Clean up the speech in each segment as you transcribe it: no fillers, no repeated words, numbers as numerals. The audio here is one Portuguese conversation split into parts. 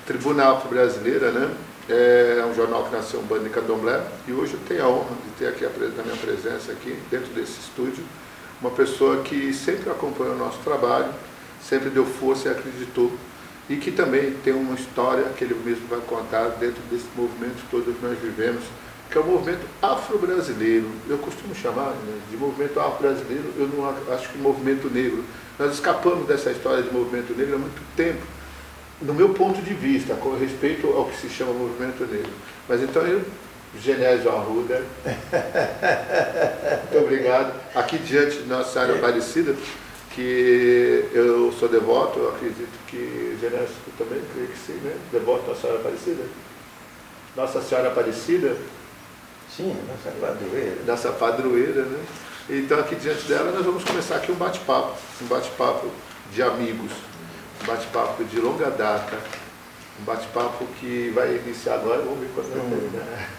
Tribuna Afro-Brasileira, né? É um jornal que nasceu em Banda de Candomblé, e hoje eu tenho a honra de ter aqui na minha presença aqui dentro desse estúdio uma pessoa que sempre acompanhou o nosso trabalho, sempre deu força e acreditou, e que também tem uma história que ele mesmo vai contar dentro desse movimento todo que nós vivemos, que é o movimento afro-brasileiro. Eu costumo chamar, né, de movimento afro-brasileiro, eu não acho que movimento negro. Nós escapamos dessa história de movimento negro há muito tempo, no meu ponto de vista, com respeito ao que se chama movimento negro. Mas então eu, Genésio Arruda, muito obrigado. Aqui diante de Nossa Senhora Aparecida, que eu sou devoto, eu acredito que Genésio também, creio que sim, né? Devoto Nossa Senhora Aparecida. Nossa Senhora Aparecida. Sim, nossa padroeira. Nossa padroeira, né? Então aqui diante dela nós vamos começar aqui um bate-papo de amigos. Um bate-papo de longa data, um bate-papo que vai iniciar agora, vamos ver quando vai terminar.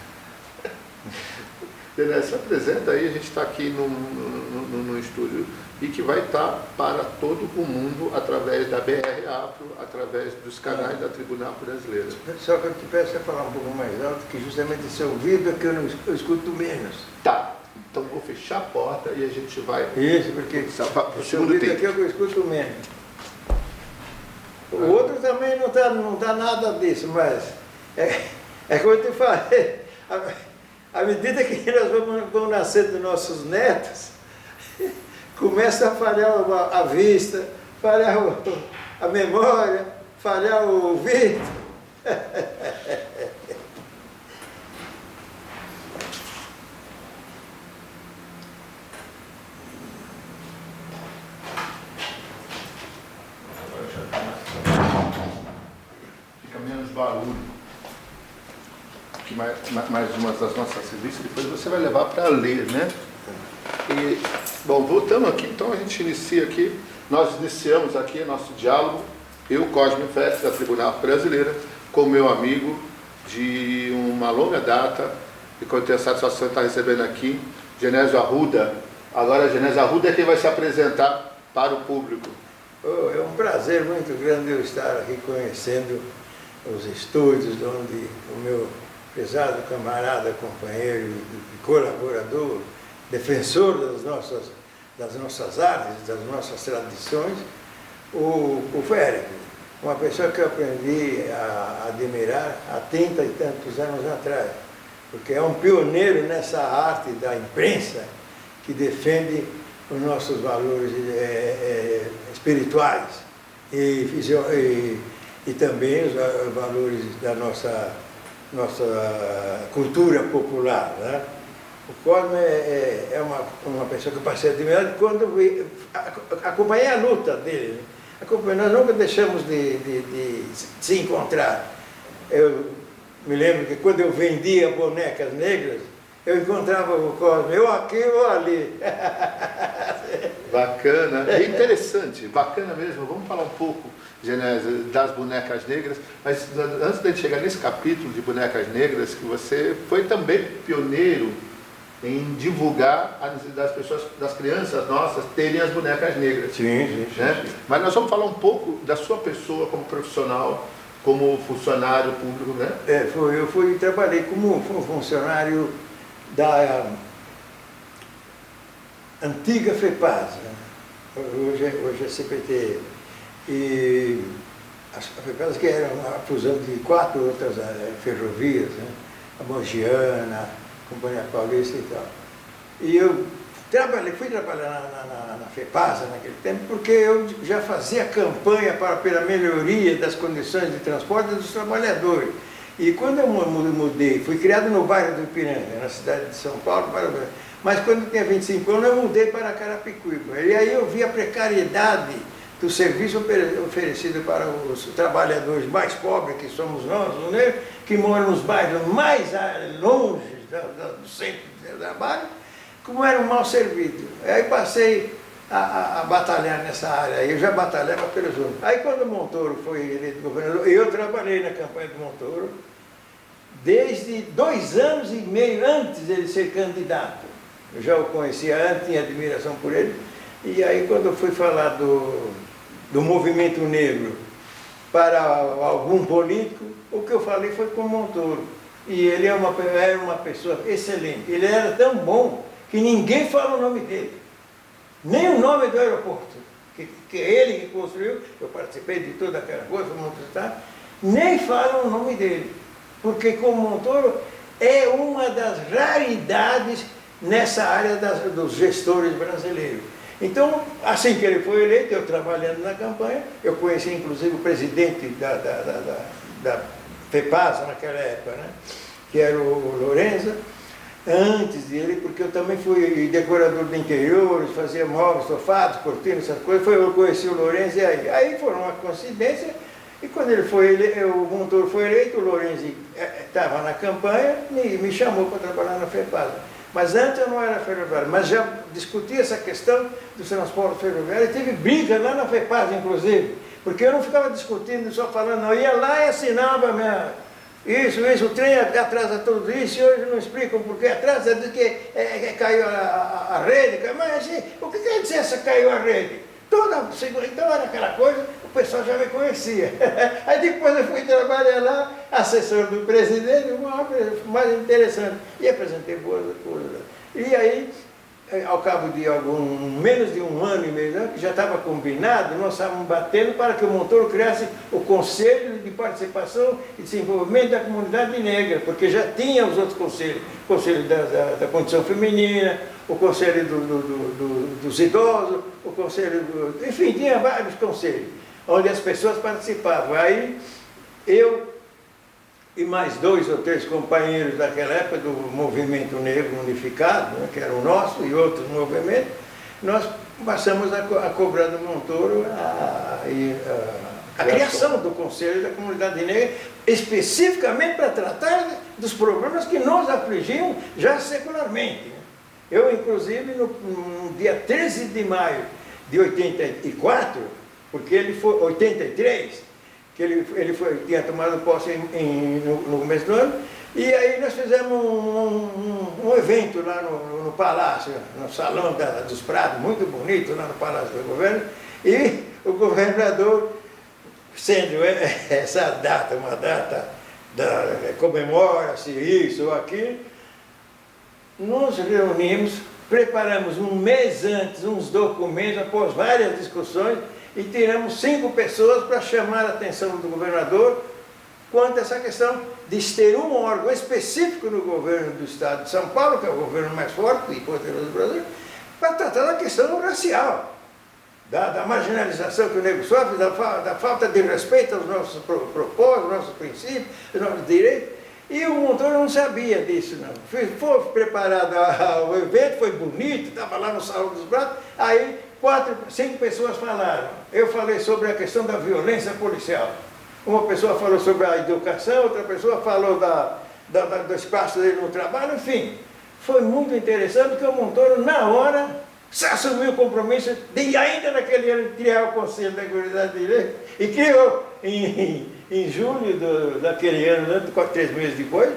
Denise, se apresenta aí, a gente está aqui no estúdio e que vai estar para todo o mundo através da BR Afro, através dos canais da Tribuna Afro-Brasileira. Só que eu te peço a falar um pouco mais alto, que justamente esse ouvido é que eu escuto menos. Tá, então vou fechar a porta e a gente vai... Isso, porque esse ouvido aqui é o que eu escuto menos. O outro também não tá nada disso, mas é como eu te falei, à medida que nós vamos nascer dos nossos netos, começa a falhar a vista, falhar a memória, falhar o ouvido. Menos barulho, que mais uma das nossas revistas, depois você vai levar para ler, né? E, bom, voltando aqui, então a gente inicia aqui, nós iniciamos aqui nosso diálogo, eu, Cosme Félix, da Tribuna Brasileira, com meu amigo de uma longa data, e que eu tenho a satisfação de estar recebendo aqui, Genésio Arruda. Agora, Genésio Arruda é quem vai se apresentar para o público. Oh, é um prazer muito grande eu estar aqui conhecendo os estúdios onde o meu prezado camarada, companheiro e colaborador, defensor das nossas artes, das nossas tradições, o Félix, uma pessoa que eu aprendi a admirar há 30 e tantos anos atrás, porque é um pioneiro nessa arte da imprensa que defende os nossos valores espirituais e também os valores da nossa cultura popular, né? O Cosme é uma pessoa que eu passei a admirar quando acompanhei a luta dele. Nós nunca deixamos de se encontrar. Eu me lembro que quando eu vendia bonecas negras, eu encontrava o Cosme, eu aqui ou ali. Bacana, é interessante, bacana mesmo. Vamos falar um pouco, Genésio, das bonecas negras, mas antes de chegar nesse capítulo de bonecas negras, que você foi também pioneiro em divulgar a necessidade das pessoas, das crianças nossas, terem as bonecas negras. Sim. Mas nós vamos falar um pouco da sua pessoa como profissional, como funcionário público, né? Eu trabalhei como funcionário da antiga FEPASA, hoje é CPT, e a FEPASA que era uma fusão de 4 outras ferrovias, né? A Mogiana, a Companhia Paulista e tal. E eu fui trabalhar na FEPASA naquele tempo, porque eu já fazia campanha pela melhoria das condições de transporte dos trabalhadores. E quando eu mudei, fui criado no bairro do Ipiranga, na cidade de São Paulo, mas quando eu tinha 25 anos eu mudei para Carapicuíba. E aí eu vi a precariedade do serviço oferecido para os trabalhadores mais pobres, que somos nós, né? Que moram nos bairros mais longe do centro de trabalho, como era um mal servido. Aí passei a batalhar nessa área, eu já batalhava pelos outros. Aí quando o Montoro foi eleito governador, eu trabalhei na campanha do Montoro, desde 2 anos e meio antes dele ser candidato. Eu já o conhecia antes, tinha admiração por ele, e aí quando eu fui falar do movimento negro para algum político, o que eu falei foi com o Montoro. E ele era uma pessoa excelente. Ele era tão bom que ninguém fala o nome dele. Nem o nome do aeroporto, que é ele que construiu, eu participei de toda aquela coisa, nem falam o nome dele. Porque com o Montoro é uma das raridades nessa área dos gestores brasileiros. Então, assim que ele foi eleito, eu trabalhando na campanha, eu conheci inclusive o presidente da FEPASA naquela época, né? Que era o Lorenza, antes dele, porque eu também fui decorador de interiores, fazia móveis, sofados, cortinas, essas coisas, eu conheci o Lorenzo e aí foi uma coincidência, e quando ele o Montoro foi eleito, o Lorenzo estava na campanha e me chamou para trabalhar na FEPASA. Mas antes eu não era ferroviário, mas já discutia essa questão do transporte ferroviário, e tive briga lá na FEPASA, inclusive, porque eu não ficava discutindo, só falando, não, ia lá e assinava isso, o trem atrasa tudo isso, e hoje não explicam porque atrasa, diz que caiu a rede, mas assim, o que quer dizer essa caiu a rede? Então era aquela coisa, o pessoal já me conhecia. Aí depois eu fui trabalhar lá, assessor do presidente, uma coisa mais interessante, e apresentei boas coisas. E aí, ao cabo de menos de um ano e meio, que já estava combinado, nós estávamos batendo para que o Montoro criasse o Conselho de Participação e Desenvolvimento da Comunidade Negra, porque já tinha os outros conselhos, o Conselho da Condição Feminina, o Conselho dos Idosos, o Conselho enfim, tinha vários conselhos, onde as pessoas participavam. Aí eu e mais 2 ou 3 companheiros daquela época do Movimento Negro Unificado, né, que era o nosso e outros movimentos, nós passamos a cobrar do Montoro a criação do Conselho da Comunidade Negra, especificamente para tratar dos problemas que nos afligiam já secularmente. Eu, inclusive, no dia 13 de maio de 84, porque ele foi 83, que ele tinha tomado posse no começo do ano, e aí nós fizemos um evento lá no Palácio, no Salão dos Prados, muito bonito, lá no Palácio do Governo, e o governador, sendo essa data, uma data comemora-se isso ou aquilo, nos reunimos, preparamos um mês antes uns documentos, após várias discussões, e tiramos 5 pessoas para chamar a atenção do governador quanto a essa questão de ter um órgão específico no governo do estado de São Paulo, que é o governo mais forte e poderoso do Brasil, para tratar da questão racial, da marginalização que o negro sofre, da falta de respeito aos nossos propósitos, nossos princípios, aos nossos direitos. E o Montoro não sabia disso, não. Foi preparado o evento, foi bonito, estava lá no Salão dos Prados, aí 5 pessoas falaram. Eu falei sobre a questão da violência policial. Uma pessoa falou sobre a educação, outra pessoa falou do espaço dele no trabalho, enfim. Foi muito interessante, porque o Montoro, na hora, se assumiu o compromisso de, ainda naquele ano, criar o Conselho da Comunidade Negra, e criou em julho daquele ano, 3 meses depois,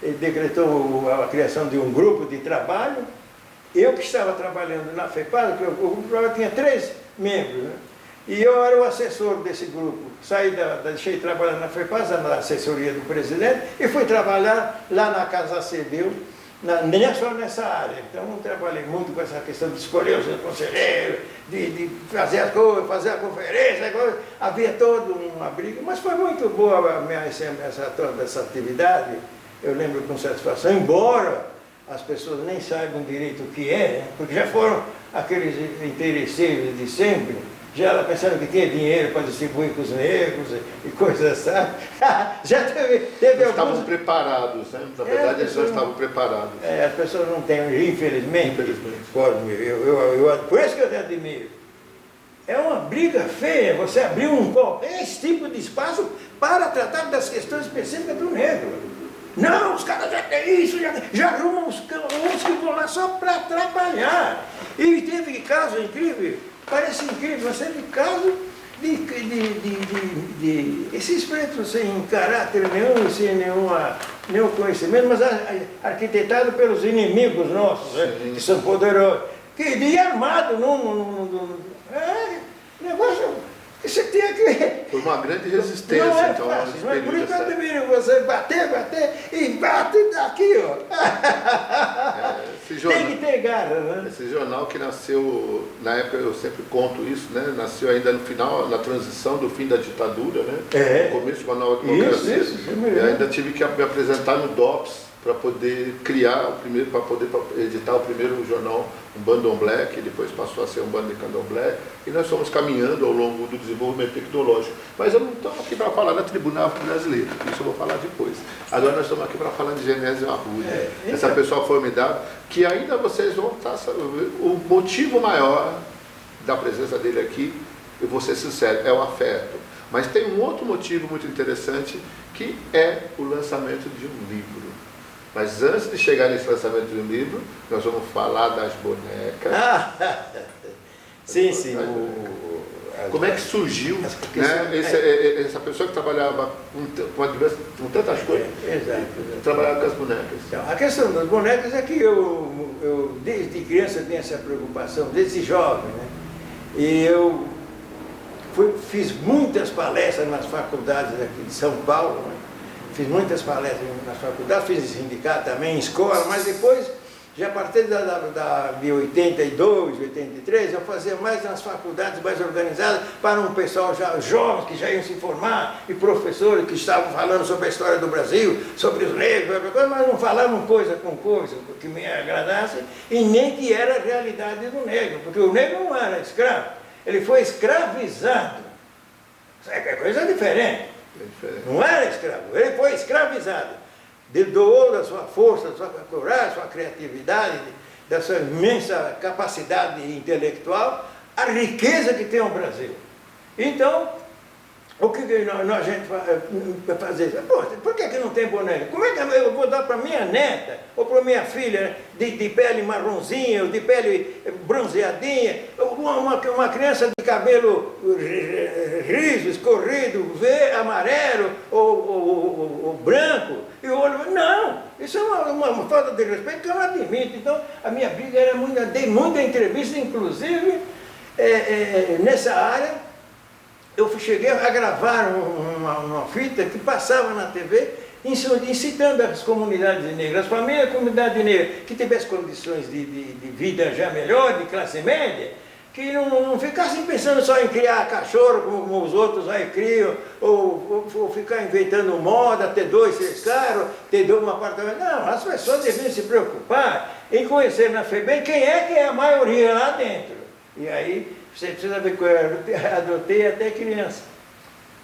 ele decretou a criação de um grupo de trabalho. Eu que estava trabalhando na FEPASA, porque o grupo tinha 3 membros, né? E eu era o assessor desse grupo. Deixei de trabalhar na FEPASA, na assessoria do presidente, e fui trabalhar lá na Casa Cedeu, nem só nessa área. Então eu trabalhei muito com essa questão de escolher os conselheiros, de fazer as coisas, fazer a conferência, havia toda uma briga, mas foi muito boa toda essa atividade, eu lembro com satisfação, embora as pessoas nem saibam direito o que é, né? Porque já foram aqueles interesseiros de sempre, já ela pensando que tinha dinheiro para distribuir com os negros e coisas assim. Já teve alguns... Estavam preparados, né? Na verdade, eles já estavam preparados. As pessoas não têm, infelizmente. Por isso que eu te admiro. É uma briga feia você abrir esse tipo de espaço para tratar das questões específicas do negro. Não, os caras já têm isso, já arrumam uns que vão lá só para atrapalhar. E teve caso incrível, parece incrível, mas teve caso de esses pretos sem caráter nenhum, sem nenhum conhecimento, mas arquitetado pelos inimigos nossos, né, que são poderosos, de armado, negócio que você tinha que Foi uma grande resistência, não é então, fácil, nesse não é? Por período. isso eu deveria você bater e bate daqui, ó. Esse jornal, Tem que ter garra, né? esse jornal que nasceu, na época eu sempre conto isso, né? Nasceu ainda no final, na transição do fim da ditadura, né? No começo de uma nova democracia. Isso E ainda tive que me apresentar no DOPS para poder criar o primeiro, para poder editar o primeiro jornal, um bandomblé, que depois passou a ser um bando de candomblé, e nós fomos caminhando ao longo do desenvolvimento tecnológico. Mas eu não estou aqui para falar da Tribunal Brasileira, isso eu vou falar depois. Agora nós estamos aqui para falar de Genésio Arruda, essa pessoa formidável, que ainda vocês vão estar sabendo. O motivo maior da presença dele aqui, eu vou ser sincero, é o afeto. Mas tem um outro motivo muito interessante, que é o lançamento de um livro. Mas antes de chegar nesse lançamento de um livro, nós vamos falar das bonecas. Sim. Como é que surgiu, né? Essa pessoa que trabalhava com tantas coisas, trabalhava com as bonecas. Então, a questão das bonecas é que eu desde criança tenho essa preocupação, desde jovem, né? E eu fiz muitas palestras nas faculdades aqui de São Paulo, né? Fiz muitas palestras nas faculdades, fiz em sindicato também, em escola, mas depois, já a partir de 82, 83, eu fazia mais nas faculdades mais organizadas, para um pessoal já jovens que já iam se formar, e professores que estavam falando sobre a história do Brasil, sobre os negros, mas não falavam coisa com coisa que me agradasse, e nem que era a realidade do negro, porque o negro não era escravo, ele foi escravizado. É coisa diferente. Não era escravo, ele foi escravizado. Ele doou da sua força, da sua coragem, sua criatividade, da sua imensa capacidade intelectual, a riqueza que tem o Brasil. Então, o que a gente vai fazer? Por que não tem boneca? Como é que eu vou dar para minha neta, ou para minha filha, de pele marronzinha, ou de pele bronzeadinha, uma criança de cabelo riso, escorrido, amarelo, ou branco, e o olho... Não, isso é uma falta de respeito que eu não admito. Então, a minha briga era muito... Dei muita entrevista, inclusive, nessa área. Eu cheguei a gravar uma fita que passava na TV, incitando as comunidades negras, as famílias da comunidade negra, que tivessem condições de vida já melhor, de classe média, que não ficassem pensando só em criar cachorro como os outros aí criam, ou ficar inventando moda, ter 2, 3 carros, ter 2 apartamentos. Não, as pessoas deviam se preocupar em conhecer na FEBEM quem é a maioria lá dentro. E aí... Você precisa ver que eu adotei até criança.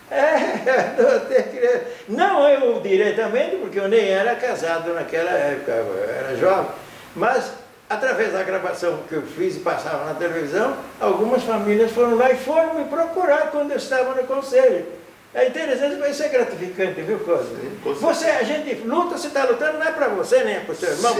Adotei criança. Não eu diretamente, porque eu nem era casado naquela época, eu era jovem. Mas, através da gravação que eu fiz e passava na televisão, algumas famílias foram lá e foram me procurar quando eu estava no conselho. É interessante, vai ser gratificante, viu, Cosme? A gente luta, você está lutando, não é para você, nem é para o seu irmão.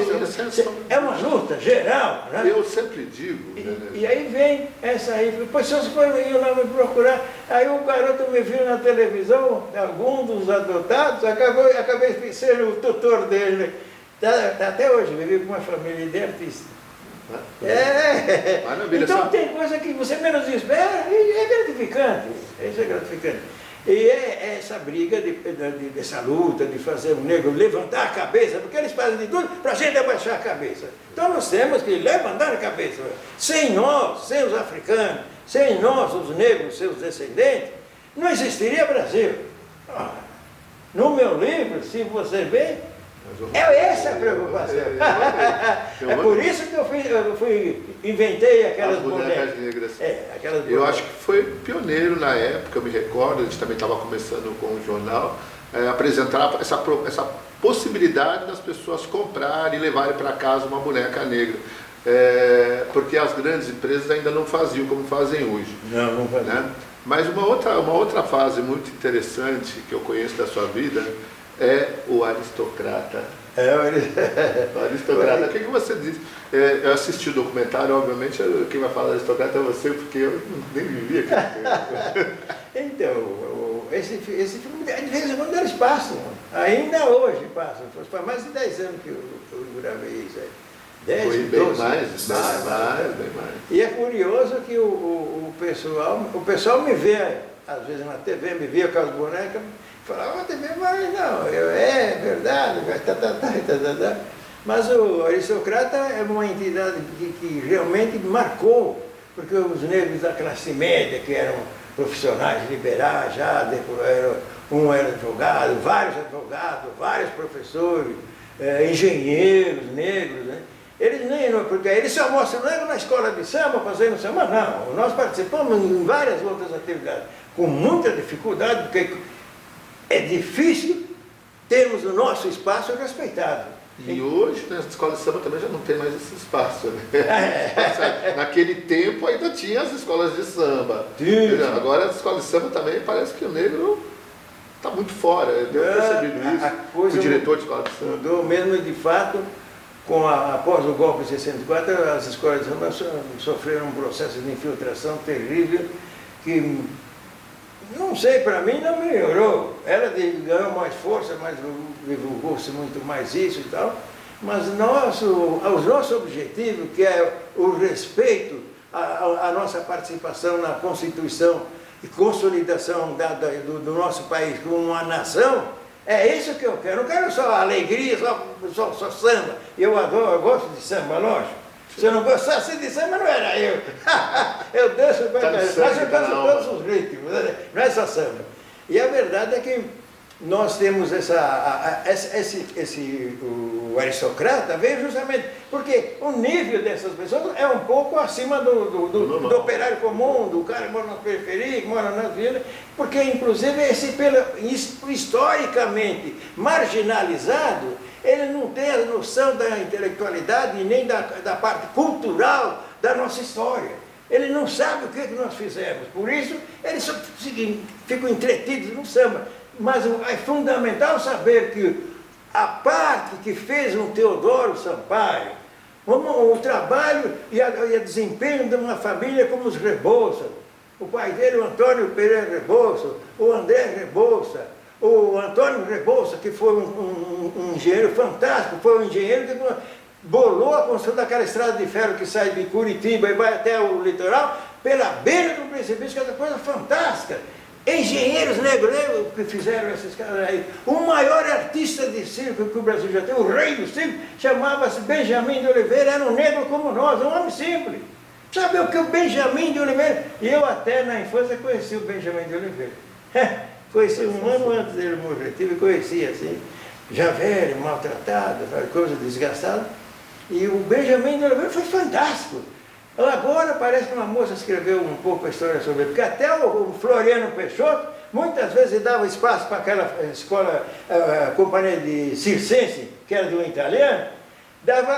É uma luta geral, né? Eu sempre digo. E aí vem essa aí, depois vocês foram lá me procurar, aí o garoto me viu na televisão, algum dos adotados, acabei sendo o tutor dele. Até hoje, vivi com uma família de artistas. Então tem coisa que você menos espera e é gratificante. Isso é gratificante. E é essa briga, dessa luta, de fazer o negro levantar a cabeça, porque eles fazem de tudo para a gente abaixar a cabeça. Então nós temos que levantar a cabeça. Sem nós, sem os africanos, sem nós, os negros, seus descendentes, não existiria Brasil. No meu livro, se você ver, é essa a preocupação. É por isso que eu inventei aquelas bonecas negras. Eu acho que foi pioneiro na época, eu me recordo, a gente também estava começando com o jornal, apresentar essa possibilidade das pessoas comprarem e levarem para casa uma boneca negra. Porque as grandes empresas ainda não faziam como fazem hoje. Não faziam. Né? Mas uma outra fase muito interessante que eu conheço da sua vida é o aristocrata. O aristocrata. O que você diz? Eu assisti o documentário, obviamente, quem vai falar aristocrata é você, porque eu nem vivia aquele tempo. Então, esse filme, de vez em quando eles passam. Ainda hoje passam. Faz mais de 10 anos que eu gravei isso aí. 10, foi bem 12, mais, bem mais. E é curioso que o pessoal me vê às vezes na TV, me via com as bonecas, falava, a TV vai, não, é verdade, vai, tá. Mas o aristocrata é uma entidade que realmente marcou, porque os negros da classe média, que eram profissionais liberais já, um era advogado, vários professores, engenheiros negros, né? Porque eles só mostram negro na escola de samba, fazendo samba, não. Nós participamos em várias outras atividades, com muita dificuldade, porque é difícil termos o nosso espaço respeitado. E hoje, né, a escola de samba também já não tem mais esse espaço, né? Naquele tempo ainda tinha as escolas de samba. Agora as escolas de samba também parece que o negro está muito fora. Eu tenho percebido isso. O diretor de escola de samba. Mudou mesmo, de fato, após o golpe de 64, as escolas de samba sofreram um processo de infiltração terrível que, não sei, para mim não melhorou. Ela ganhou mais força, mas divulgou-se muito mais isso e tal. Mas os nossos objetivos, que é o respeito à nossa participação na Constituição e consolidação do nosso país como uma nação, é isso que eu quero. Não quero só alegria, só samba. Eu gosto de samba, lógico. Se eu não gostasse de samba, não era eu. Eu danço bem, mas eu danço todos os ritmos, não é só samba. E a verdade é que nós temos o aristocrata veio justamente porque o nível dessas pessoas é um pouco acima do operário comum, do cara que mora na periferia, que mora na vila, porque inclusive historicamente marginalizado, ele não tem a noção da intelectualidade e nem da parte cultural da nossa história. Ele não sabe o que nós fizemos, por isso eles só ficam entretidos no samba. Mas é fundamental saber que a parte que fez um Teodoro Sampaio, o trabalho e o desempenho de uma família como os Rebouças, o pai dele, o Antônio Pereira Rebouça, o André Rebouça, o Antônio Rebouça, que foi um engenheiro fantástico, foi um engenheiro que bolou a construção daquela estrada de ferro que sai de Curitiba e vai até o litoral, pela beira do precipício, que é uma coisa fantástica. Engenheiros negros que fizeram esses caras aí. O maior artista de circo que o Brasil já tem, o rei do circo, chamava-se Benjamin de Oliveira, era um negro como nós, um homem simples. Sabe o que o Benjamin de Oliveira? E eu até na infância conheci o Benjamin de Oliveira. Conheci um ano antes dele morrer, conheci assim, já velho, maltratado, coisa desgastada. E o Benjamin de Oliveira foi fantástico. Agora parece que uma moça escreveu um pouco a história sobre ele, porque até o Floriano Peixoto muitas vezes dava espaço para aquela escola, companhia de circense, que era do italiano, dava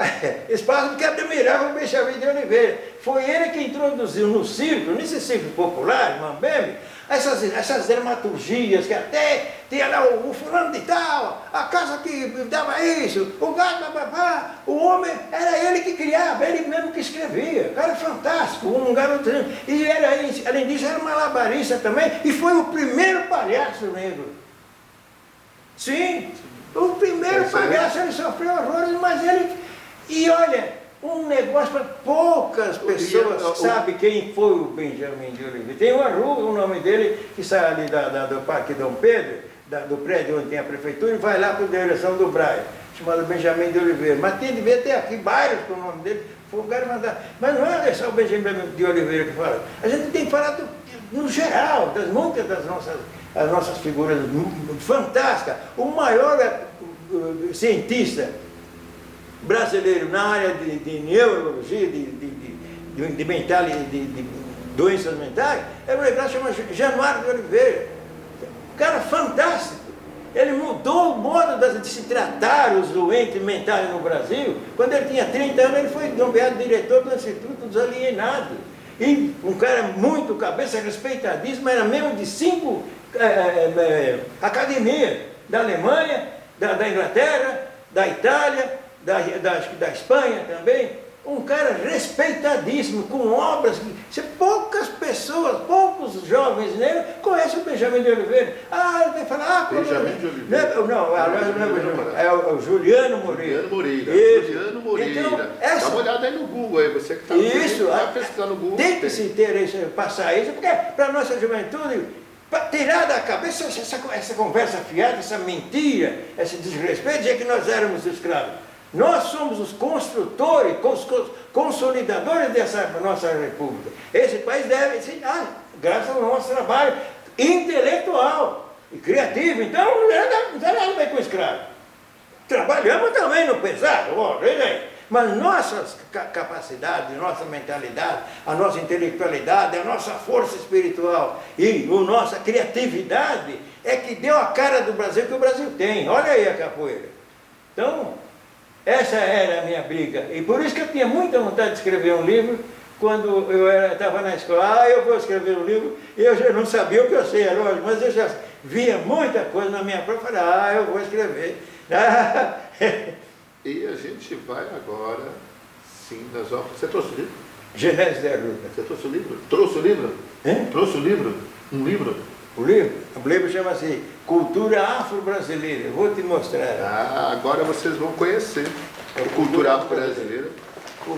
espaço porque admirava o Benjamin de Oliveira. Foi ele que introduziu no circo, nesse circo popular, Mambembe, essas dramaturgias, que até tinha lá o fulano de tal, a casa que dava isso, o gato, papapá, o homem, era ele que criava, ele mesmo que escrevia. Cara fantástico, um garoto. E além disso, era malabarista também, e foi o primeiro palhaço negro. Sim, o primeiro palhaço, ele sofreu horrores, mas ele... E olha, um negócio para poucas pessoas sabem quem foi o Benjamin de Oliveira. Tem uma rua, o nome dele, que sai ali do Parque Dom Pedro, do prédio onde tem a prefeitura, e vai lá para a direção do Braia, chamado Benjamin de Oliveira. Mas devia ter aqui bairros com o nome dele, foi o cara mandar. Mas não é só o Benjamin de Oliveira que fala. A gente tem que falar no geral, muitas das nossas figuras fantásticas. O maior cientista brasileiro na área de neurologia, de doenças mentais, é um negócio chamado Januário de Oliveira. Cara fantástico. Ele mudou o modo de se tratar os doentes mentais no Brasil. Quando ele tinha 30 anos, ele foi nomeado diretor do Instituto dos Alienados. E um cara muito cabeça, respeitadíssimo, era membro de 5 academias, da Alemanha, da Inglaterra, da Itália, da Espanha também. Um cara respeitadíssimo, com obras que poucas pessoas, poucos jovens negros conhecem o Benjamin de Oliveira. Ele vai falar, Benjamin de Oliveira. Não, é o Juliano Moreira. Juliano Moreira. Então, dá uma olhada aí no Google, aí, você que está pesquisando no Google. Tem que se ter isso, passar isso, porque para a nossa juventude, para tirar da cabeça essa conversa fiada, essa mentira, esse desrespeito, dizer que nós éramos escravos. Nós somos os construtores, os consolidadores dessa nossa república. Esse país deve ser, graças ao nosso trabalho intelectual e criativo. Então, não tem nada a ver com escravo. Trabalhamos também no pesado, mas nossas capacidades, nossa mentalidade, a nossa intelectualidade, a nossa força espiritual e a nossa criatividade é que deu a cara do Brasil que o Brasil tem. Olha aí a capoeira. Então, essa era a minha briga. E por isso que eu tinha muita vontade de escrever um livro. Quando eu estava na escola, eu vou escrever um livro, e eu já não sabia o que eu sei, é lógico, mas eu já via muita coisa na minha prova, falei, eu vou escrever. E a gente vai agora, sim, nós vamos... Você trouxe o livro? Genésio de Arruda. Você trouxe o livro? Trouxe o livro? Trouxe o livro? Um livro? O livro chama-se Cultura Afro-Brasileira. Eu vou te mostrar. Agora vocês vão conhecer a cultura afro-brasileira.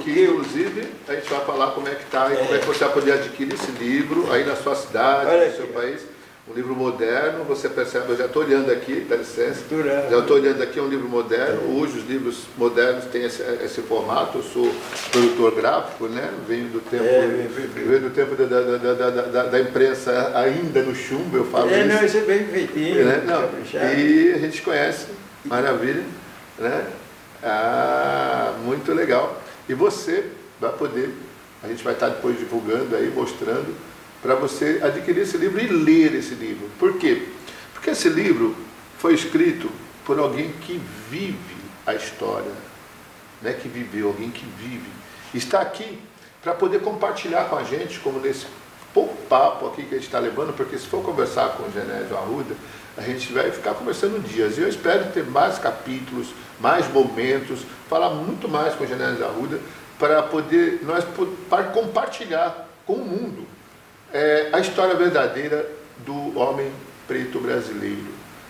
Que inclusive a gente vai falar como é que está e como é que você vai poder adquirir esse livro aí na sua cidade, no seu país. Um livro moderno, você percebe, eu já estou olhando aqui, dá licença, já estou olhando aqui, é um livro moderno. Hoje os livros modernos têm esse formato. Eu sou produtor gráfico, né? Venho do tempo da imprensa ainda no chumbo, eu falo isso. Não, isso é bem feitinho, né? E a gente conhece, maravilha, né? Muito legal. E você vai poder, a gente vai estar depois divulgando aí, mostrando, para você adquirir esse livro e ler esse livro. Por quê? Porque esse livro foi escrito por alguém que vive a história, né? Que viveu, alguém que vive. Está aqui para poder compartilhar com a gente, como nesse pouco papo aqui que a gente está levando, porque se for conversar com o Genésio Arruda, a gente vai ficar conversando dias. E eu espero ter mais capítulos, mais momentos, falar muito mais com o Genésio Arruda, para poder para compartilhar com o mundo a história verdadeira do homem preto brasileiro,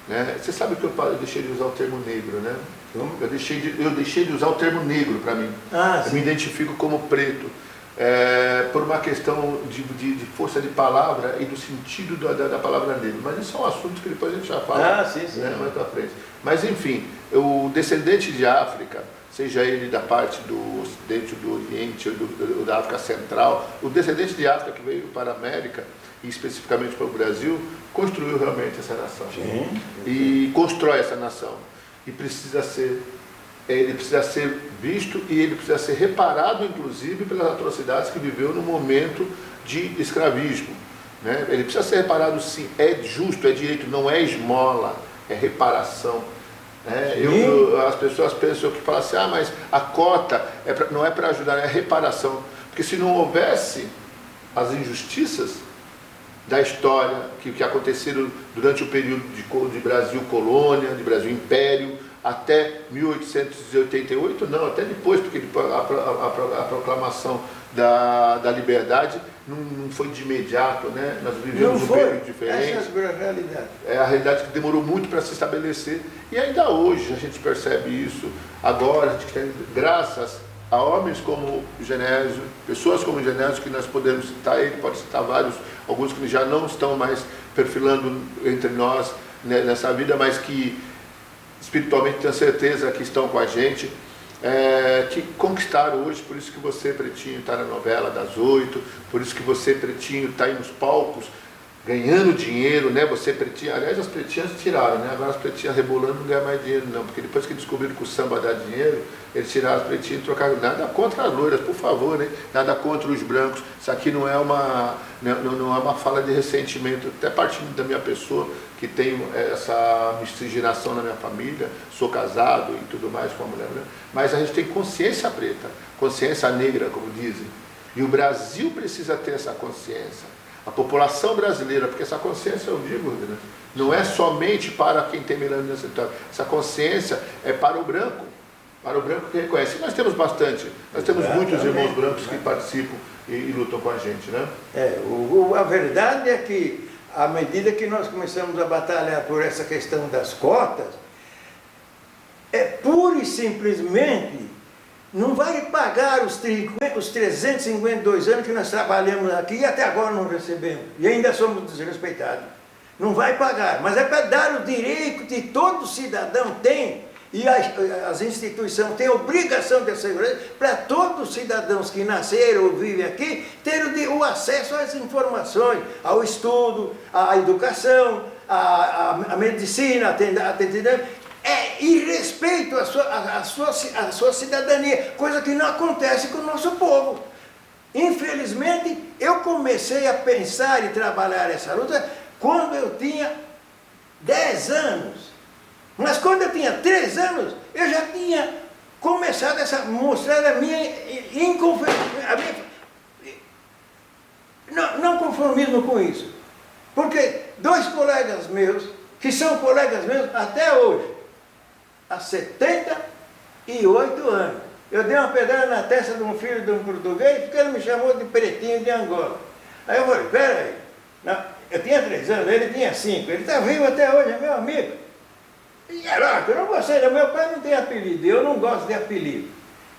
né? Você sabe que eu deixei de usar o termo negro, né? Eu deixei de usar o termo negro para mim. Eu me identifico como preto. Por uma questão de força de palavra e do sentido da palavra negro. Mas isso é um assunto que depois a gente já fala, sim. Né, mais para frente. Mas enfim, o descendente de África, seja ele da parte do Ocidente, do Oriente, ou da África Central, o descendente de África que veio para a América, e especificamente para o Brasil, construiu realmente essa nação. Sim. E constrói essa nação. E ele precisa ser visto e ele precisa ser reparado, inclusive, pelas atrocidades que viveu no momento de escravismo, né? Ele precisa ser reparado, sim, é justo, é direito, não é esmola, é reparação. As pessoas pensam que falam assim, mas a cota não é para ajudar, é reparação. Porque se não houvesse as injustiças da história que aconteceram durante o período de Brasil colônia, de Brasil império, até 1888, não, até depois, porque a proclamação da liberdade não foi de imediato, né? Nós vivemos um período diferente. Essa é a realidade. É a realidade que demorou muito para se estabelecer. E ainda hoje a gente percebe isso. Agora, a gente tem, graças a homens como o Genésio, pessoas como o Genésio, que nós podemos citar, ele pode citar vários, alguns que já não estão mais perfilando entre nós, né, nessa vida, mas que espiritualmente tenho certeza que estão com a gente, que conquistaram hoje. Por isso que você, pretinho, está na novela das 8, por isso que você, pretinho, está aí nos palcos ganhando dinheiro, né? Você, pretinho, aliás, as pretinhas tiraram, né? Agora as pretinhas rebolando não ganham mais dinheiro, não, porque depois que descobriram que o samba dá dinheiro, eles tiraram as pretinhas e trocaram. Nada contra as loiras, por favor, né? Nada contra os brancos. Isso aqui não é uma fala de ressentimento, até partindo da minha pessoa, que tenho essa miscigenação na minha família, sou casado e tudo mais com a mulher, né? Mas a gente tem consciência preta, consciência negra, como dizem. E o Brasil precisa ter essa consciência. A população brasileira, porque essa consciência, eu digo, né, não é somente para quem tem melanina acentuada. Essa consciência é para o branco que reconhece. E nós temos bastante, nós temos muitos irmãos brancos que participam e lutam com a gente, né? A verdade é que, à medida que nós começamos a batalhar por essa questão das cotas, pura e simplesmente não vai pagar os 352 anos que nós trabalhamos aqui e até agora não recebemos. E ainda somos desrespeitados. Não vai pagar, mas é para dar o direito que todo cidadão tem, e as instituições têm a obrigação de assegurar para todos os cidadãos que nasceram ou vivem aqui ter o acesso às informações, ao estudo, à educação, à medicina, atendimento, e respeito à sua cidadania, coisa que não acontece com o nosso povo. Infelizmente, eu comecei a pensar e trabalhar essa luta quando eu tinha 10 anos. Mas quando eu tinha 3 anos, eu já tinha começado a mostrar a minha não conformismo com isso. Porque 2 colegas meus, que são colegas meus até hoje, há 78 anos, eu dei uma pedrada na testa de um filho de um português porque ele me chamou de pretinho de Angola. Aí eu falei, peraí, eu tinha 3 anos, ele tinha 5, ele está vivo até hoje, é meu amigo. E é lógico, eu não gostei, meu pai não tem apelido, eu não gosto de apelido.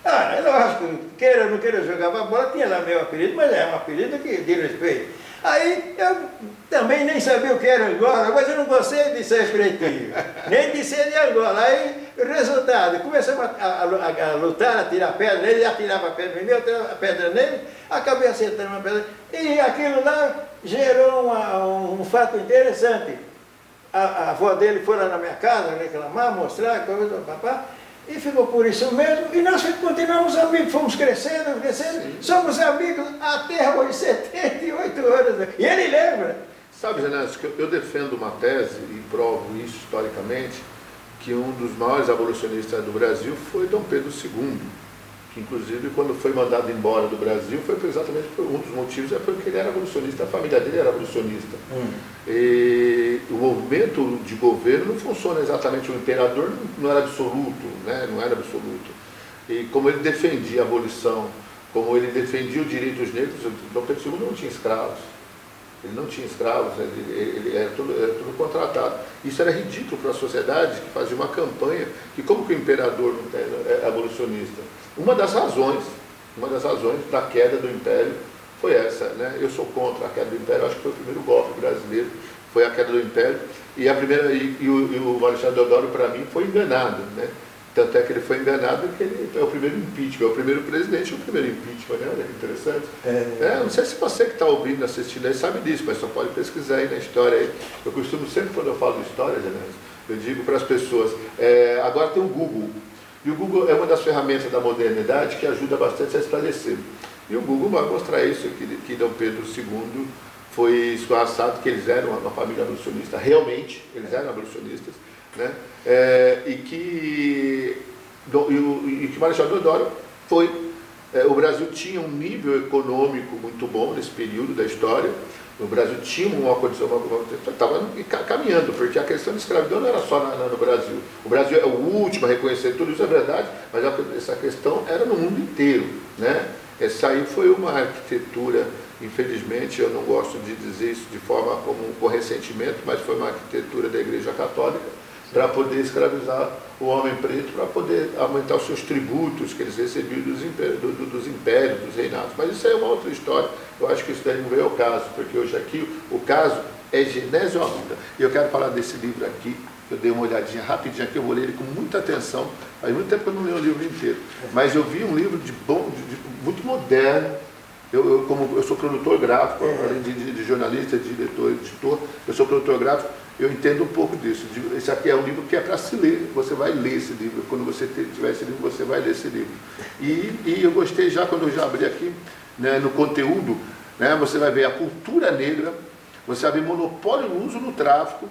É lógico, queira ou não queira jogar bola, tinha lá meu apelido, mas é um apelido de respeito. Aí eu também nem sabia o que era Angola, mas eu não gostei de ser pretinho, nem de ser de Angola. Aí, o resultado, começamos a lutar, a tirar pedra nele, ele atirava a pedra em mim, eu atirava a pedra nele, acabei acertando uma pedra. E aquilo lá gerou um fato interessante. A avó dele foi lá na minha casa reclamar, mostrar, coisa, papá, e ficou por isso mesmo, e nós continuamos amigos, fomos crescendo, sim. Somos amigos até hoje, 78 anos, e ele lembra. Sabe, Genésio, que eu defendo uma tese, e provo isso historicamente, que um dos maiores abolicionistas do Brasil foi Dom Pedro II, que inclusive quando foi mandado embora do Brasil foi exatamente por um dos motivos, é porque ele era abolicionista, a família dele era abolicionista. E o movimento de governo não funciona exatamente, o imperador não era absoluto, né? Não era absoluto. E como ele defendia a abolição, como ele defendia o direito dos negros, Dom Pedro II não tinha escravos. Ele não tinha escravos, ele era tudo contratado. Isso era ridículo para a sociedade, que fazia uma campanha, que como que o imperador não é abolicionista? Uma das razões da queda do Império foi essa, né? Eu sou contra a queda do Império, acho que foi o primeiro golpe brasileiro, foi a queda do Império, e o Marechal Deodoro, para mim, foi enganado, né? Tanto é que ele foi enganado que ele é o primeiro impeachment, é o primeiro presidente, o primeiro impeachment, né? Olha que interessante. Não sei se você que está ouvindo, assistindo aí sabe disso, mas só pode pesquisar aí na história. Aí. Eu costumo sempre, quando eu falo de história, eu digo para as pessoas, agora tem o Google. E o Google é uma das ferramentas da modernidade que ajuda bastante a esclarecer. E o Google vai mostrar isso, que Dom Pedro II foi escorraçado, que eles eram uma família abolicionista, realmente, eles eram abolicionistas, né? E que o Marechal Deodoro foi. O Brasil tinha um nível econômico muito bom nesse período da história. O Brasil tinha uma condição, estava caminhando, porque a questão da escravidão não era só no Brasil. O Brasil é o último a reconhecer tudo isso, é verdade, mas essa questão era no mundo inteiro, né? Essa aí foi uma arquitetura, infelizmente, eu não gosto de dizer isso de forma como um ressentimento, mas foi uma arquitetura da Igreja Católica para poder escravizar o homem preto, para poder aumentar os seus tributos que eles recebiam dos impérios, dos reinados. Mas isso aí é uma outra história, eu acho que isso daí não veio ao caso, porque hoje aqui o caso é Genésio Arruda. E eu quero falar desse livro aqui, eu dei uma olhadinha rapidinho aqui, eu vou ler ele com muita atenção, faz muito tempo que eu não leio o livro inteiro, mas eu vi um livro muito moderno. Como eu sou produtor gráfico, além de jornalista, de diretor, editor, eu sou produtor gráfico, eu entendo um pouco disso. Esse aqui é um livro que é para se ler, você vai ler esse livro, quando você tiver esse livro, você vai ler esse livro. E eu gostei já, quando eu já abri aqui, né, no conteúdo, né, você vai ver a cultura negra, você vai ver monopólio no uso no tráfico,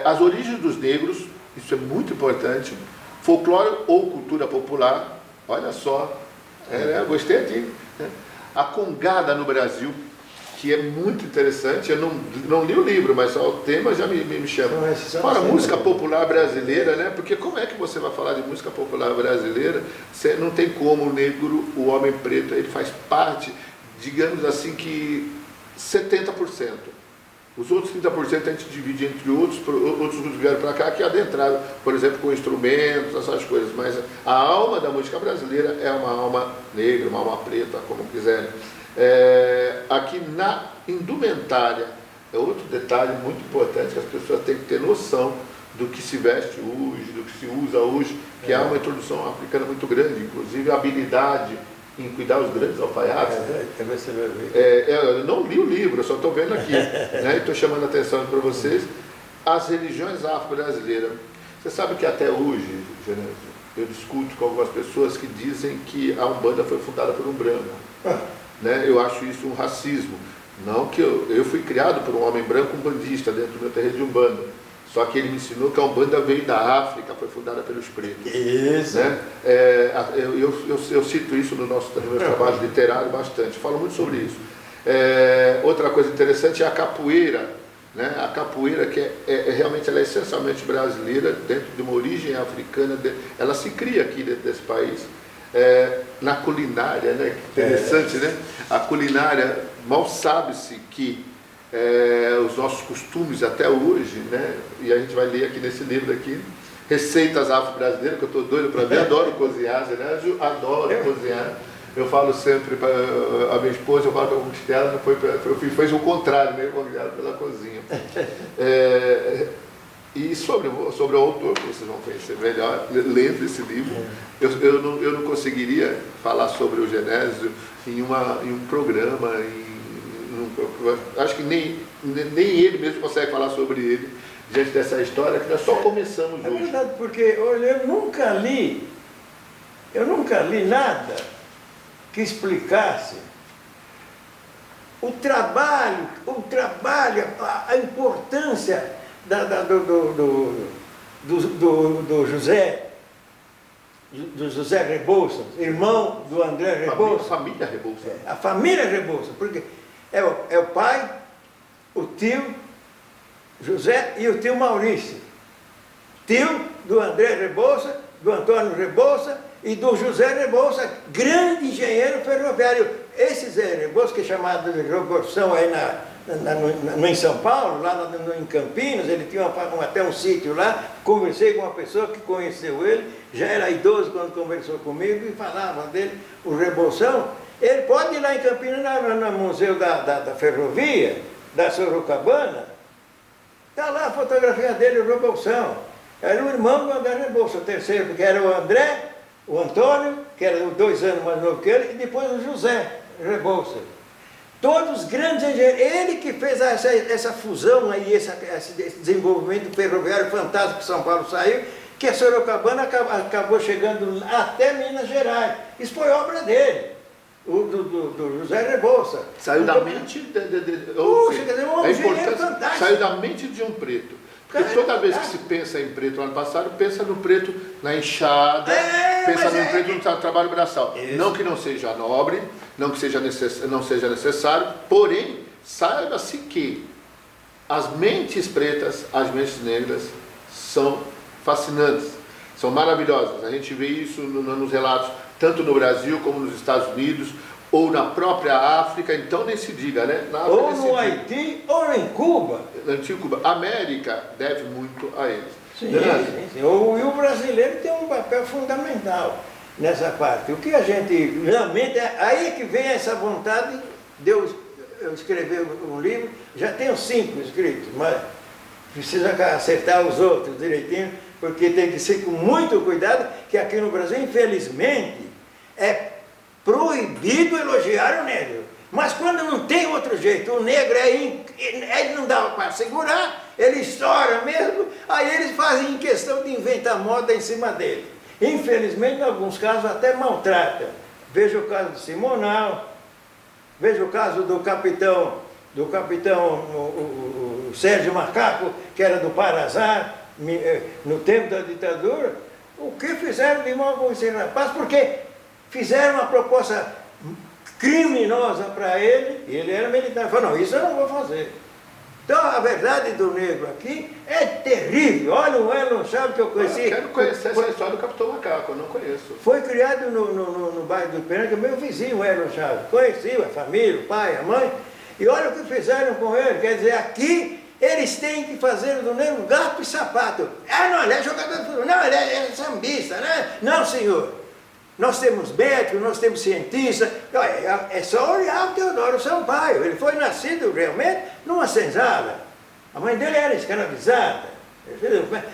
as origens dos negros, isso é muito importante, folclore ou cultura popular, olha só, eu gostei aqui. A congada no Brasil, que é muito interessante, eu não li o livro, mas só o tema já me chama. Fora música popular brasileira, né? Porque como é que você vai falar de música popular brasileira? Você não tem como o negro, o homem preto, ele faz parte, digamos assim, que 70%. Os outros 30% a gente divide entre outros que vieram para cá, que adentraram, por exemplo, com instrumentos, essas coisas. Mas a alma da música brasileira é uma alma negra, uma alma preta, como quiserem. Aqui na indumentária é outro detalhe muito importante que as pessoas têm que ter noção do que se veste hoje, do que se usa hoje, que há uma introdução africana muito grande, inclusive a habilidade em cuidar os grandes alfaiates. Eu não li o livro, eu só estou vendo aqui, né, e estou chamando a atenção para vocês. As religiões afro-brasileiras. Você sabe que até hoje, Genésio, eu discuto com algumas pessoas que dizem que a Umbanda foi fundada por um branco. Né? Eu acho isso um racismo. Não que eu fui criado por um homem branco umbandista dentro do meu terreiro de Umbanda. Só que ele me ensinou que a Umbanda veio da África, foi fundada pelos pretos. Isso. Né? Eu cito isso no meu trabalho literário bastante, falo muito sobre isso. Outra coisa interessante é a capoeira. Né? A capoeira, que realmente ela é essencialmente brasileira, dentro de uma origem africana, ela se cria aqui dentro desse país. Na culinária, né? Que interessante, né? A culinária, mal sabe-se que os nossos costumes até hoje, né? E a gente vai ler aqui nesse livro aqui, receitas afro-brasileiras, que eu estou doido para ver, adoro cozinhar, né? Adoro cozinhar. Eu falo sempre para a minha esposa, eu falo que eu conquistei ela, fez o contrário, né? Eu conquistei ela pela cozinha. E sobre o autor, que vocês vão conhecer melhor, lendo esse livro, eu não conseguiria falar sobre o Genésio em um programa, acho que nem ele mesmo consegue falar sobre ele, diante dessa história, que nós só começamos hoje. É verdade, porque olha, eu nunca li nada que explicasse o trabalho, a importância do José Rebouças, irmão do André Rebouças. Família Rebouças. A família Rebouças, porque é o pai, o tio José e o tio Maurício. Tio do André Rebouças, do Antônio Rebouças e do José Rebouças, grande engenheiro ferroviário. Esse Zé Rebouças, que é chamado de Reboução aí em São Paulo, lá em Campinas, ele tinha até um sítio lá. Conversei com uma pessoa que conheceu ele, já era idoso quando conversou comigo, e falava dele, o Reboução. Ele pode ir lá em Campinas, no Museu da Ferrovia, da Sorocabana, está lá a fotografia dele, o Reboução. Era o irmão do André Rebouças, o terceiro, porque era o André, o Antônio, que era 2 anos mais novo que ele, e depois o José Rebouças. Todos grandes engenheiros. Ele que fez essa fusão aí, esse desenvolvimento ferroviário fantástico que São Paulo saiu, que a Sorocabana acabou chegando até Minas Gerais. Isso foi obra dele, do José Rebouças. Saiu da mente um engenheiro fantástico. Saiu da mente de um preto. Porque toda vez que se pensa em preto no ano passado, pensa no preto na enxada, pensa no preto no trabalho braçal. Isso. Não que não seja nobre, não que não seja necessário, porém, saiba-se que as mentes pretas, as mentes negras, são fascinantes, são maravilhosas. A gente vê isso nos relatos, tanto no Brasil como nos Estados Unidos, ou na própria África, então nem se diga, né? Ou no Haiti, ou em Cuba. Na antiga Cuba. A América deve muito a eles. Sim. E o brasileiro tem um papel fundamental nessa parte. O que a gente realmente, aí que vem essa vontade de eu escrever um livro. Já tenho 5 escritos, mas precisa acertar os outros direitinho, porque tem que ser com muito cuidado, que aqui no Brasil, infelizmente, é proibido elogiar o negro. Mas quando não tem outro jeito, o negro ele não dá para segurar, ele estoura mesmo, aí eles fazem questão de inventar moda em cima dele. Infelizmente, em alguns casos, até maltratam. Veja o caso do Simonal, veja o caso do capitão o Sérgio Macaco, que era do Parazar, no tempo da ditadura. O que fizeram de mal com esse rapaz? Porque fizeram uma proposta criminosa para ele, e ele era militar. Falou, não, isso eu não vou fazer. Então, a verdade do negro aqui é terrível. Olha o Elon Chaves que eu conheci. Eu quero conhecer essa história do Capitão Macaco, eu não conheço. Foi criado no bairro do Ipiranga, que é meu vizinho, o Elon Chaves. Conheci a família, o pai, a mãe. E olha o que fizeram com ele. Quer dizer, aqui eles têm que fazer do negro gato e sapato. Ah, não, ele é jogador de futebol. Não, ele é sambista, né? Não, senhor. Nós temos médicos, nós temos cientistas. É só olhar o Teodoro Sampaio. Ele foi nascido realmente numa senzala. A mãe dele era escravizada.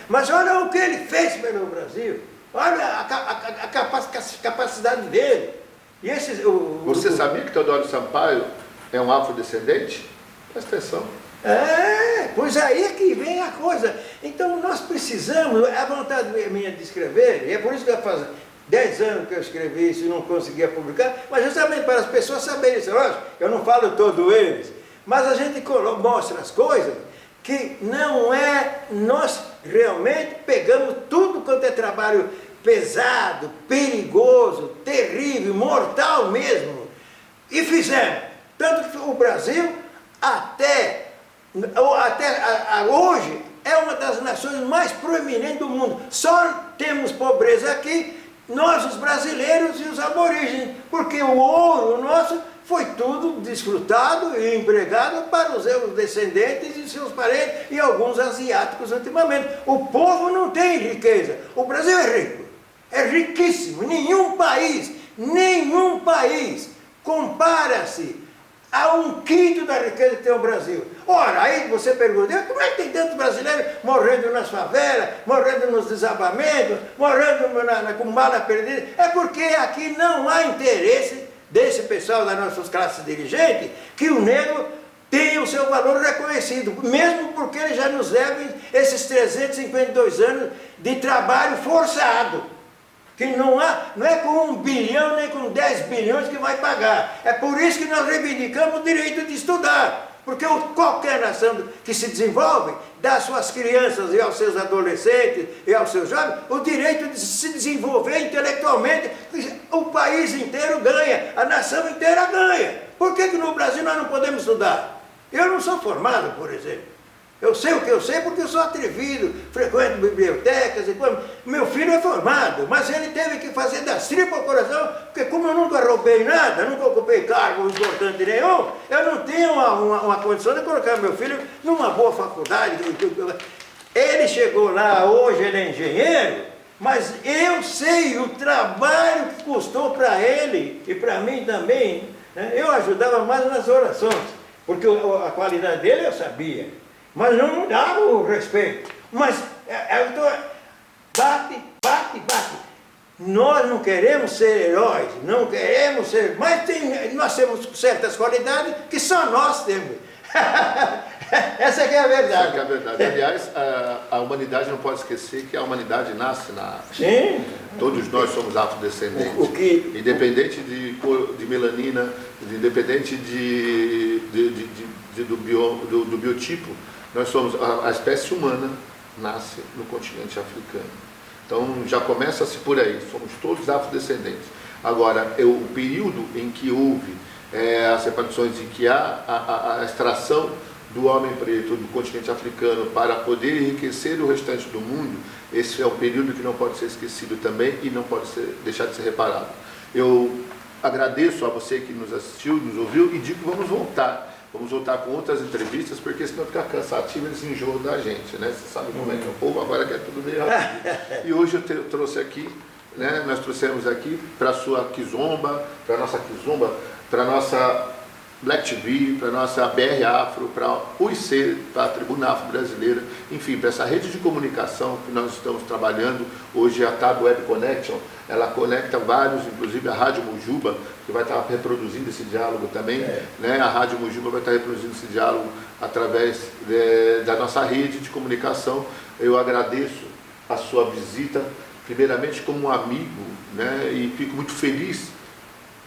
Mas olha o que ele fez pelo Brasil. Olha a capacidade dele. E Você sabia que Teodoro Sampaio é um afrodescendente? Presta atenção. Pois aí é que vem a coisa. Então nós precisamos, a vontade minha de escrever, e é por isso que faz 10 anos que eu escrevi isso e não conseguia publicar, mas justamente para as pessoas saberem isso. Lógico, eu não falo todos eles, mas a gente mostra as coisas que não é, nós realmente pegamos tudo quanto é trabalho pesado, perigoso, terrível, mortal mesmo, e fizemos. Tanto que o Brasil, até hoje, é uma das nações mais proeminentes do mundo. Só temos pobreza aqui, nós os brasileiros e os aborígenes, porque o ouro nosso foi tudo desfrutado e empregado para os seus descendentes e seus parentes e alguns asiáticos ultimamente. O povo não tem riqueza. O Brasil é rico, é riquíssimo. Nenhum país compara-se a 1/5 da riqueza que tem o Brasil. Ora, aí você pergunta, como é que tem tantos brasileiros morrendo nas favelas, morrendo nos desabamentos, morrendo com bala perdida? É porque aqui não há interesse desse pessoal das nossas classes dirigentes que o negro tenha o seu valor reconhecido, mesmo porque ele já nos deve esses 352 anos de trabalho forçado. Que não é com 1 bilhão nem com 10 bilhões que vai pagar. É por isso que nós reivindicamos o direito de estudar. Porque qualquer nação que se desenvolve dá às suas crianças e aos seus adolescentes e aos seus jovens o direito de se desenvolver intelectualmente. O país inteiro ganha, a nação inteira ganha. Por que no Brasil nós não podemos estudar? Eu não sou formado, por exemplo. Eu sei o que eu sei porque eu sou atrevido, frequento bibliotecas e coisas. Meu filho é formado, mas ele teve que fazer das tripas ao coração, porque como eu nunca roubei nada, nunca ocupei cargo importante nenhum, eu não tinha uma condição de colocar meu filho numa boa faculdade. Ele chegou lá, hoje ele é engenheiro, mas eu sei o trabalho que custou para ele e para mim também. Né? Eu ajudava mais nas orações, porque a qualidade dele eu sabia. Mas não dava o respeito. Mas bate. Nós não queremos ser heróis, não queremos ser... Mas nós temos certas qualidades que só nós temos. Essa que é a verdade. Essa que é a verdade. Aliás, a humanidade não pode esquecer que a humanidade nasce na África. Sim. Todos nós somos afrodescendentes. Independente de cor, de melanina, independente do biotipo, nós somos, a espécie humana nasce no continente africano. Então já começa-se por aí, somos todos afrodescendentes. Agora, o período em que houve as repartições, em que há a extração do homem preto do continente africano para poder enriquecer o restante do mundo, esse é um período que não pode ser esquecido também e não pode deixar de ser reparado. Eu agradeço a você que nos assistiu, nos ouviu e digo que vamos voltar. Vamos voltar com outras entrevistas, porque senão fica cansativo, eles enjoam da gente, né? Você sabe como é que é o povo, agora quer tudo meio rápido. E hoje eu trouxe aqui, né? Nós trouxemos aqui para a sua Kizomba, para a nossa Black TV, para a nossa BR Afro, para a UIC, para a Tribuna Afro Brasileira, enfim, para essa rede de comunicação que nós estamos trabalhando. Hoje a TAB Web Connection, ela conecta vários, inclusive a Rádio Mujuba, que vai estar reproduzindo esse diálogo também, né? A Rádio Mujuba vai estar reproduzindo esse diálogo através da nossa rede de comunicação. Eu agradeço a sua visita, primeiramente como um amigo, né? E fico muito feliz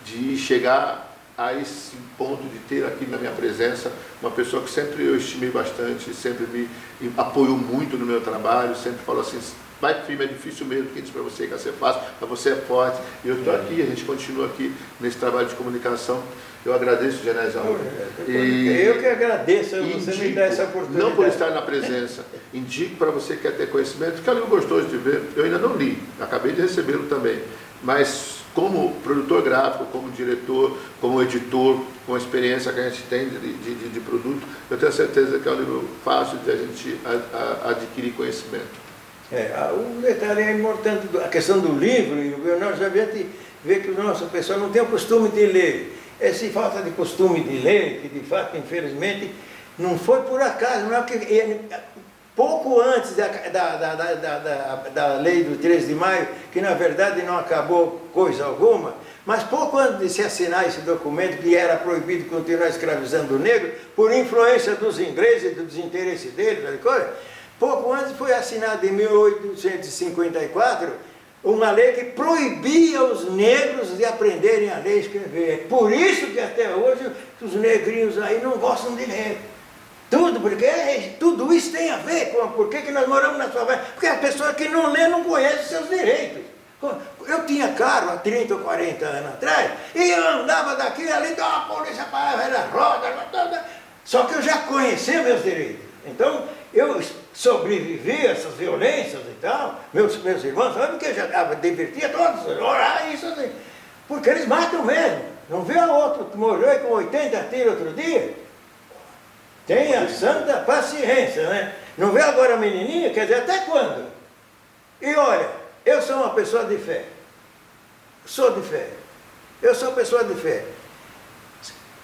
de chegar a esse ponto de ter aqui na minha presença uma pessoa que sempre eu estimei bastante, sempre me apoiou muito no meu trabalho, sempre falou assim, vai firme, é difícil mesmo, quem diz para você que vai ser fácil, mas você é forte, e eu estou aqui, a gente continua aqui nesse trabalho de comunicação. Eu agradeço, Genésio. Eu que agradeço, você me dá essa oportunidade. Não por estar na presença, indico para você que quer ter conhecimento, que é um livro gostoso de ver, eu ainda não li, acabei de recebê-lo também, mas como produtor gráfico, como diretor, como editor, com a experiência que a gente tem de produto, eu tenho certeza que é um livro fácil de a gente adquirir conhecimento. O detalhe é importante, a questão do livro, nós já vê que o nosso pessoal não tem o costume de ler. Essa falta de costume de ler, que de fato, infelizmente, não foi por acaso, não é que pouco antes da lei do 13 de maio, que na verdade não acabou coisa alguma, mas pouco antes de se assinar esse documento, que era proibido continuar escravizando o negro, por influência dos ingleses e do desinteresse deles, pouco antes foi assinada em 1854 uma lei que proibia os negros de aprenderem a ler e escrever. É por isso que até hoje os negrinhos aí não gostam de ler. Porque tudo isso tem a ver com por que nós moramos na favela. Porque a pessoa que não lê não conhece seus direitos. Eu tinha carro há 30 ou 40 anos atrás, e eu andava daqui e ali, a polícia parava na roda, só que eu já conhecia meus direitos. Então, eu sobrevivi a essas violências e tal, meus irmãos, sabe que eu já divertia todos, orar isso assim, porque eles matam mesmo. Não viu outro que morreu com 80 tiros outro dia? Tenha santa paciência, né? Não vê agora a menininha? Quer dizer, até quando? E olha, eu sou uma pessoa de fé. Sou de fé. Eu sou pessoa de fé.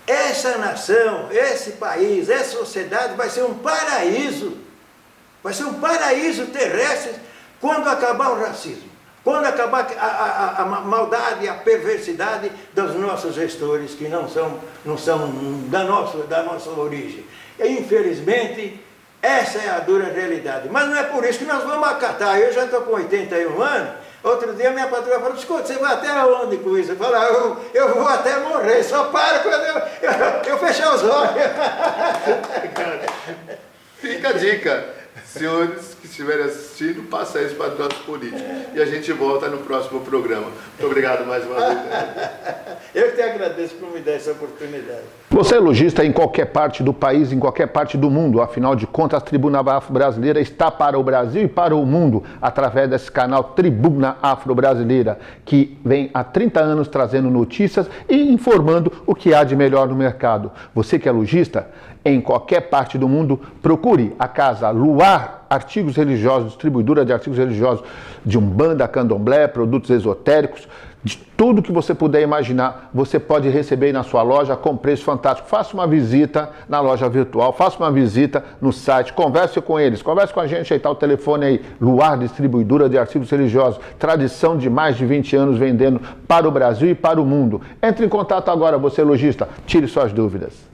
Essa nação, esse país, essa sociedade vai ser um paraíso. Vai ser um paraíso terrestre quando acabar o racismo. Quando acabar a maldade e a perversidade dos nossos gestores, que não são da nossa origem. E, infelizmente, essa é a dura realidade. Mas não é por isso que nós vamos acatar. Eu já estou com 81 anos. Outro dia minha patroa falou, escuta, você vai até onde com isso? Eu falo, eu vou até morrer, só para quando eu fechar os olhos. Fica a dica. Senhores que estiverem assistindo, passa isso para os nossos políticos. E a gente volta no próximo programa. Muito obrigado mais uma vez. Eu que te agradeço por me dar essa oportunidade. Você é lojista em qualquer parte do país, em qualquer parte do mundo. Afinal de contas, a Tribuna Afro-Brasileira está para o Brasil e para o mundo através desse canal Tribuna Afro-Brasileira, que vem há 30 anos trazendo notícias e informando o que há de melhor no mercado. Você que é lojista, em qualquer parte do mundo, procure a casa Luar Artigos Religiosos, distribuidora de artigos religiosos de Umbanda, Candomblé, produtos esotéricos, de tudo que você puder imaginar, você pode receber na sua loja com preço fantástico. Faça uma visita na loja virtual, faça uma visita no site, converse com eles, converse com a gente, aí está o telefone aí, Luar Distribuidora de Artigos Religiosos, tradição de mais de 20 anos vendendo para o Brasil e para o mundo. Entre em contato agora, você lojista, tire suas dúvidas.